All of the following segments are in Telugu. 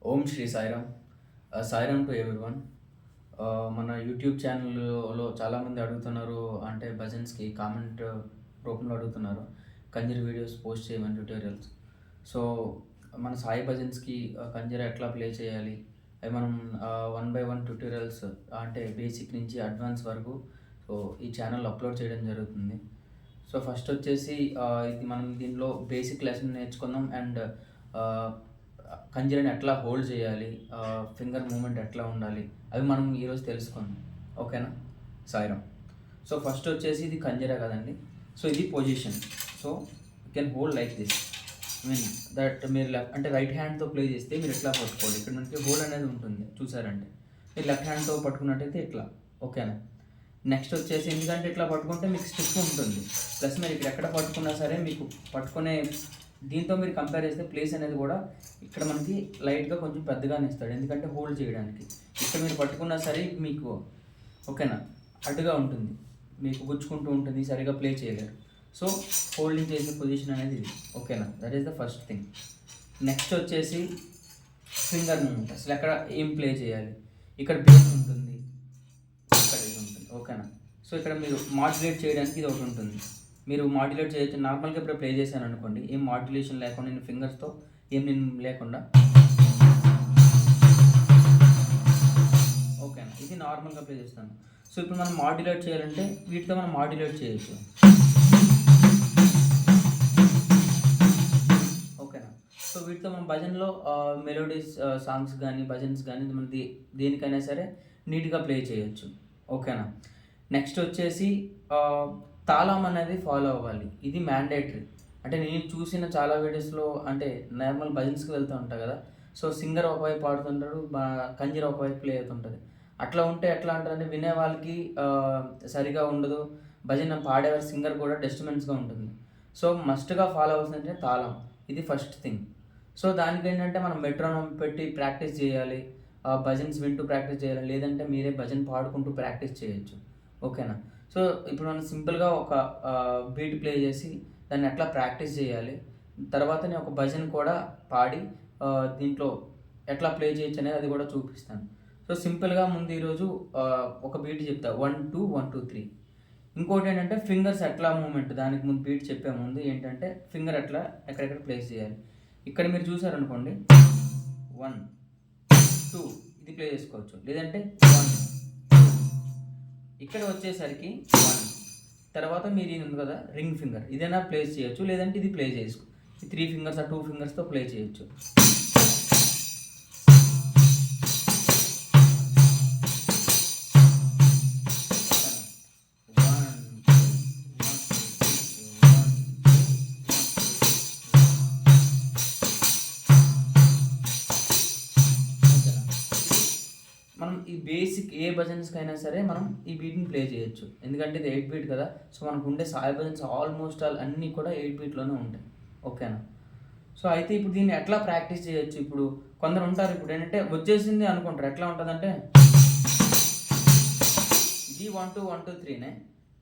Om Shri Sairam. Sairam to everyone. మన యూట్యూబ్ ఛానల్‌లో చాలామంది అడుగుతున్నారు. అంటే భజన్స్‌కి కామెంట్ రూపంలో అడుగుతున్నారు. కంజరి వీడియోస్ పోస్ట్ చేయమని ట్యుటోరియల్స్. సో, మన సాయి భజన్స్‌కి కంజరి ఎట్లా ప్లే చేయాలి? అవి మనం వన్ బై వన్ ట్యుటోరియల్స్ అంటే బేసిక్ నుంచి అడ్వాన్స్ వరకు సో, ఈ ఛానల్‌లో అప్లోడ్ చేయడం జరుగుతుంది. సో, ఫస్ట్ వచ్చేసి ఇది మనం దీనిలో బేసిక్ లెసన్ నేర్చుకుందాం. అండ్ ఆహ్, కంజరని ఎట్లా హోల్డ్ చేయాలి, ఫింగర్ మూవ్‌మెంట్ ఎట్లా ఉండాలి, అవి మనం ఈరోజు తెలుసుకుందాం. ఓకేనా? సాయిరామ్. సో, ఫస్ట్ వచ్చేసి ఇది కంజరా కదండీ! సో, ఇది position. So, you can hold like this. I mean that మీరు అంటే రైట్ హ్యాండ్‌తో ప్లే చేస్తే మీరు ఇట్లా పట్టుకోవాలి. ఇక్కడ మనకి హోల్డ్ అనేది ఉంటుంది చూసారంటే. మీరు లెఫ్ట్ హ్యాండ్‌తో పట్టుకున్నట్టయితే ఇట్లా. ఓకేనా? నెక్స్ట్ వచ్చేసి ఎందుకంటే ఇట్లా పట్టుకుంటే మీకు స్టిఫ్ ఉంటుంది. ప్లస్ మీరు ఇక్కడ ఎక్కడ పట్టుకున్నా సరే మీకు పట్టుకునే దీంతో మీరు కంపేర్ చేస్తే ప్లేస్ అనేది కూడా ఇక్కడ మనకి లైట్‌గా కొంచెం పెద్దగానే ఇస్తాడు. ఎందుకంటే హోల్డ్ చేయడానికి. ఇక్కడ మీరు పట్టుకున్నా సరే మీకు ఓకేనా? అడ్డుగా ఉంటుంది. మీకు గుచ్చుకుంటూ ఉంటుంది. సరిగ్గా ప్లే చేయలేరు. సో, హోల్డింగ్ చేసే పొజిషన్ అనేది ఇది. ఓకేనా? That is the first thing. Next వచ్చేసి ఫింగర్ మూవ్‌మెంట్. అసలు ఎక్కడ ఏం ప్లే చేయాలి? ఇక్కడ బేస్ ఉంటుంది. ఇక్కడ ఇది ఉంటుంది. ఓకేనా? సో, ఇక్కడ మీరు మాడ్యులేట్ చేయడానికి ఇది ఒకటి ఉంటుంది. మీరు మాడ్యులేట్ చేయొచ్చు. నార్మల్‌గా ఇప్పుడు ప్లే చేశాను అనుకోండి. ఏం మాడ్యులేషన్ లేకుండా నేను ఫింగర్స్‌తో నేను లేకుండా ఓకేనా? ఇది నార్మల్‌గా ప్లే చేస్తాను. సో, ఇప్పుడు మనం మాడ్యులేట్ చేయాలంటే వీటితో మనం మాడ్యులేట్ చేయొచ్చు. ఓకేనా? సో, వీటితో మనం భజన్‌లో మెలోడీస్ సాంగ్స్ గానీ, భజన్స్ గానీ మన దేనికైనా సరే నీట్‌గా ప్లే చేయొచ్చు. ఓకేనా? నెక్స్ట్ వచ్చేసి తాళం అనేది ఫాలో అవ్వాలి. ఇది మ్యాండేటరీ. అంటే నేను చూసిన చాలా వీడియోస్‌లో అంటే నార్మల్ భజన్స్‌కి వెళ్తూ ఉంటా కదా! సో, సింగర్ ఒకవైపు పాడుతుంటాడు. కంజీర ఒకవైపు ప్లే అవుతుంటది. అట్లా ఉంటే ఎట్లా అంటారంటే వినే వాళ్ళకి సరిగా ఉండదు. భజన పాడేవారు సింగర్ కూడా డిస్టర్బెన్స్‌గా ఉంటుంది. సో, మస్ట్‌గా ఫాలో అవ్వాల్సిందంటే తాళం. ఇది ఫస్ట్ థింగ్. సో, దానికేంటంటే మనం మెట్రోనోమ్ పెట్టి ప్రాక్టీస్ చేయాలి. భజన్స్ వింటూ ప్రాక్టీస్ చేయాలి. లేదంటే మీరే భజన పాడుకుంటూ ప్రాక్టీస్ చేయొచ్చు. ఓకేనా? సో, ఇప్పుడు మనం సింపుల్‌గా ఒక బీట్ ప్లే చేసి దాన్ని ఎట్లా ప్రాక్టీస్ చేయాలి. తర్వాతనే ఒక భజన కూడా పాడి దీంట్లో ఎట్లా ప్లే చేయొచ్చు అనేది అది కూడా చూపిస్తాను. సో, సింపుల్‌గా ముందు ఈరోజు ఒక బీట్ చెప్తా. 1, 2, 1, 2, 3. ఇంకోటేంటంటే ఫింగర్స్ ఎట్లా మూవ్‌మెంట్ దానికి ముందు బీట్ చెప్పే ముందు ఏంటంటే ఫింగర్ ఎట్లా ఎక్కడెక్కడ ప్లేస్ చేయాలి. ఇక్కడ మీరు చూసారనుకోండి 1, 2 ఇది ప్లే చేసుకోవచ్చు. లేదంటే 1 ఇక్కడ వచ్చేసరికి 1 తర్వాత మీరు ఇది ఉంది కదా రింగ్ ఫింగర్ ఇదైనా ప్లేస్ చేయొచ్చు. లేదంటే ఇది ప్లే చేసుకో. ఈ 3 ఫింగర్స్ 2 ఫింగర్స్‌తో ప్లే చేయొచ్చు. మనం ఈ బేసిక్ ఏ భజన్స్‌కైనా సరే మనం ఈ బీట్‌ని ప్లే చేయొచ్చు. ఎందుకంటే ఇది 8 బీట్ కదా! సో, మనకుండే సాయి భజన్స్ ఆల్మోస్ట్ ఆల్ అన్నీ కూడా 8 బీట్‌లోనే ఉంటాయి. ఓకేనా? సో, అయితే ఇప్పుడు దీన్ని ఎట్లా ప్రాక్టీస్ చేయొచ్చు? ఇప్పుడు కొందరు ఉంటారు ఇప్పుడేంటంటే వచ్చేసింది అనుకుంటారు. ఎట్లా ఉంటదంటే ఇది 1, 2, 1, 2, 3నే.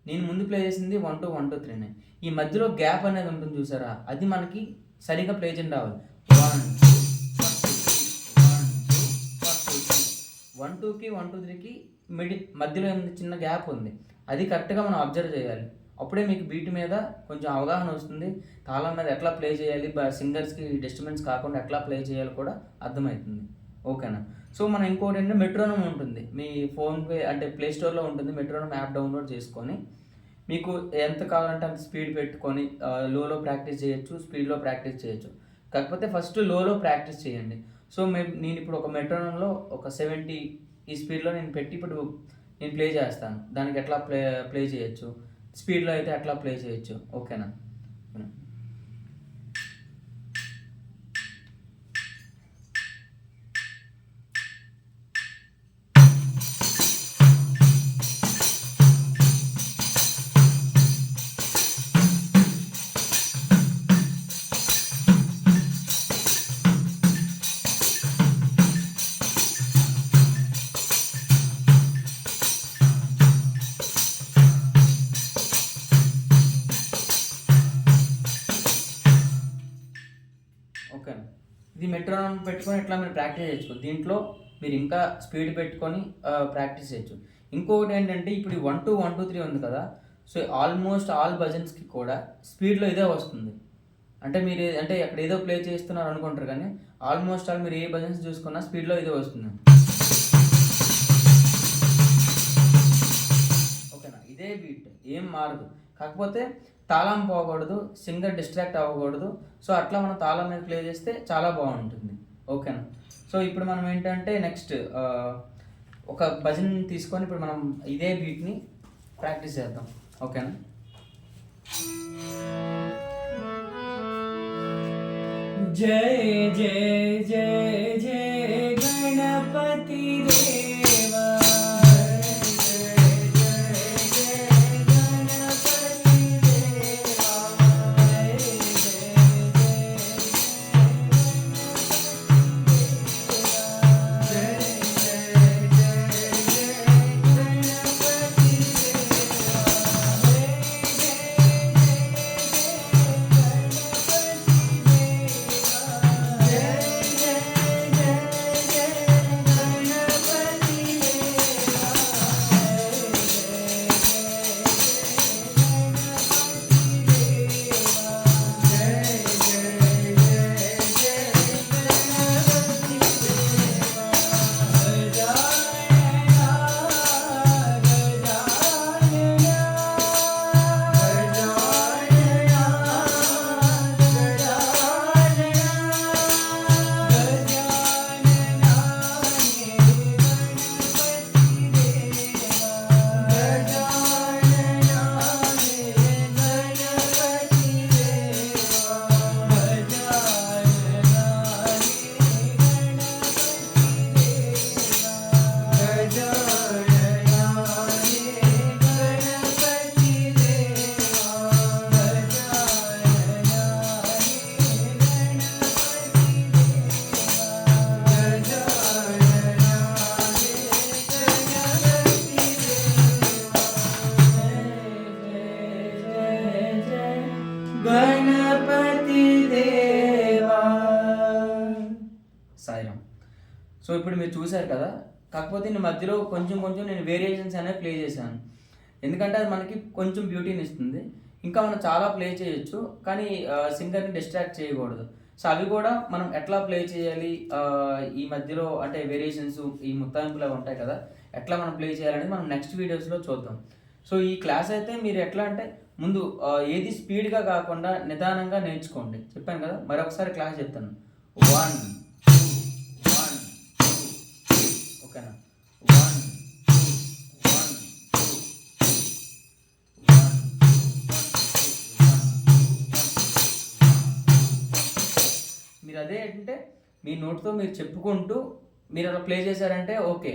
నేను ముందు ప్లే చేసింది 1, 2, 1, 2, 3నే. ఈ మధ్యలో గ్యాప్ అనేది ఉంటుంది చూసారా? అది మనకి సరిగ్గా ప్లే చేయడం రావాలి. 1 1, 2కి 1, 2, 3కి మధ్యలో చిన్న గ్యాప్ ఉంది. అది కరెక్ట్‌గా మనం అబ్జర్వ్ చేయాలి. అప్పుడే మీకు బీట్ మీద కొంచెం అవగాహన వస్తుంది. తాళం మీద ఎట్లా ప్లే చేయాలి, సింగర్స్‌కి డిస్టర్బెన్స్ కాకుండా ఎట్లా ప్లే చేయాలో కూడా అర్థమవుతుంది. ఓకేనా? సో, మనం ఇంకోటేంటంటే మెట్రోనోమ్ ఉంటుంది. మీ ఫోన్‌పే అంటే ప్లే స్టోర్‌లో ఉంటుంది. మెట్రోనోమ్ యాప్ డౌన్‌లోడ్ చేసుకొని మీకు ఎంత కావాలంటే అంత స్పీడ్ పెట్టుకొని లోలో ప్రాక్టీస్ చేయొచ్చు. స్పీడ్‌లో ప్రాక్టీస్ చేయొచ్చు. కాకపోతే ఫస్ట్ లోలో ప్రాక్టీస్ చేయండి. సో, నేనిప్పుడు ఒక మెట్రోనోమ్‌లో ఒక 70 ఈ స్పీడ్‌లో నేను పెట్టి ఇప్పుడు నేను ప్లే చేస్తాను. దానికి ఎట్లా ప్లే చేయొచ్చు. స్పీడ్‌లో అయితే ఎట్లా ప్లే చేయొచ్చు. ఓకేనా? మెట్రోనామ్ పెట్టుకొని ఇట్లా మీరు ప్రాక్టీస్ చేయొచ్చు. దీంట్లో మీరు ఇంకా స్పీడ్ పెట్టుకొని ప్రాక్టీస్ చేయొచ్చు. ఇంకొకటి ఏంటంటే ఇప్పుడు 1 2 1 2 3 ఉంది కదా, సో ఆల్మోస్ట్ ఆల్ భజన్స్కి కూడా స్పీడ్లో ఇదే వస్తుంది. అంటే మీరు అంటే అక్కడ ఏదో ప్లే చేస్తున్నారు అనుకుంటారు, కానీ ఆల్మోస్ట్ ఆల్ మీరు ఏ భజన్స్ చూసుకున్నా స్పీడ్లో ఇదే వస్తుంది. ఓకేనా, ఇదే బీట్ ఏం మారదు. కాకపోతే తాళం పోకూడదు, సింగర్ డిస్ట్రాక్ట్ అవ్వకూడదు. సో అట్లా మనం తాళం మీద ప్లే చేస్తే చాలా బాగుంటుంది. ఓకేనా. సో ఇప్పుడు మనం ఏంటంటే నెక్స్ట్ ఒక భజన్ తీసుకొని ఇప్పుడు మనం ఇదే బీట్ని ప్రాక్టీస్ చేద్దాం. ఓకేనా. जय जय जय जय गणपति देवा, గణపతి దేవా. సాయిరామ్. సో ఇప్పుడు మీరు చూశారు కదా, కాకపోతే నేను మధ్యలో కొంచెం నేను వేరియేషన్స్ అనేవి ప్లే చేశాను. ఎందుకంటే అది మనకి కొంచెం బ్యూటీని ఇస్తుంది. ఇంకా మనం చాలా ప్లే చేయొచ్చు, కానీ సింగర్ని డిస్ట్రాక్ట్ చేయకూడదు. సో అవి కూడా మనం ఎట్లా ప్లే చేయాలి, ఈ మధ్యలో అంటే వేరియేషన్స్, ఈ ముత్తాయింపులు అవి ఉంటాయి కదా, ఎట్లా మనం ప్లే చేయాలనేది మనం నెక్స్ట్ వీడియోస్లో చూద్దాం. సో ఈ క్లాస్ అయితే మీరు ఎట్లా అంటే ముందు ఏది స్పీడ్గా కాకుండా నిదానంగా నేర్చుకోండి. చెప్పాను కదా, మరొకసారి క్లాస్ చెప్తాను. 1 2 1 2 3. ఓకేనా. 1 2 1 2 1 మీరు అదే అంటే మీ నోట్తో మీరు చెప్పుకుంటూ మీరు అలా ప్లే చేశారంటే ఓకే,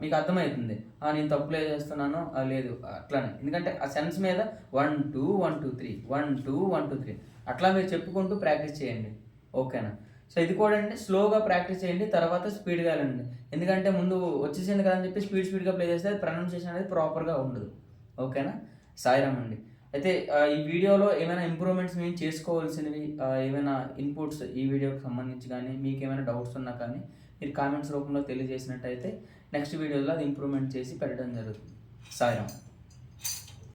మీకు అర్థమవుతుంది నేను తప్పు ప్లే చేస్తున్నాను లేదు అట్లానే. ఎందుకంటే ఆ సెన్స్ మీద 1 2 1 2 3 1 2 1 2 3 అట్లా మీరు చెప్పుకుంటూ ప్రాక్టీస్ చేయండి. ఓకేనా. సో ఇది కూడా అండి స్లోగా ప్రాక్టీస్ చేయండి, తర్వాత స్పీడ్గా వెళ్ళండి. ఎందుకంటే ముందు వచ్చేసింది కదా అని చెప్పి స్పీడ్గా ప్లే చేస్తే ప్రొనౌన్సియేషన్ అనేది ప్రాపర్గా ఉండదు. ఓకేనా. సాయిరామ్ అండి. అయితే ఈ వీడియోలో ఏమైనా ఇంప్రూవ్మెంట్స్ మేము చేసుకోవాల్సినవి, ఏమైనా ఇన్పుట్స్ ఈ వీడియోకి సంబంధించి కానీ మీకు ఏమైనా డౌట్స్ ఉన్నా కానీ మీరు కామెంట్స్ రూపంలో తెలియజేసినట్టయితే నెక్స్ట్ వీడియోలో అది ఇంప్రూవ్మెంట్ చేసి పెట్టడం జరుగుతుంది. సాయిరామ్.